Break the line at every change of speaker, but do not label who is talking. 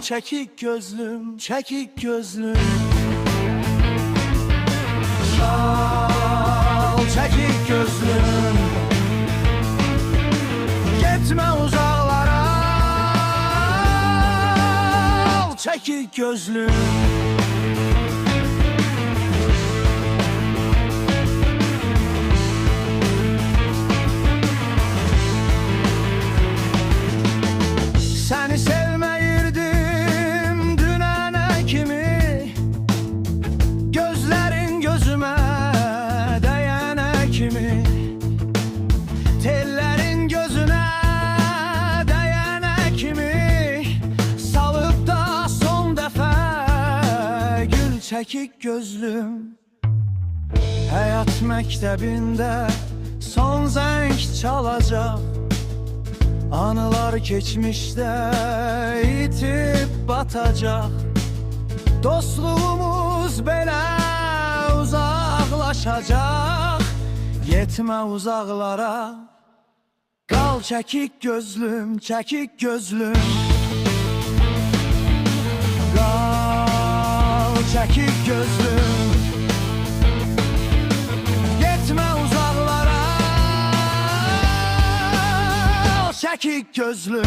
çekik gözlüm, çekik gözlüm. Kal çekik gözlüm, gitme uzaklara. Al çekik gözlüm. Seni sevmeyirdim dünene kimi, gözlerin gözüme değene kimi, tellerin gözüne değene kimi, salıp da son defa gül çekik gözlüm. Hayat mektebinde son zeng çalacak, anılar geçmişte itip batacak. Dostluğumuz belə uzaklaşacak. Yetme uzaklara, kal çekik gözlüm, çekik gözlüm. Kal çekik gözlüm, gitme uzaklara. Çekik gözlüm.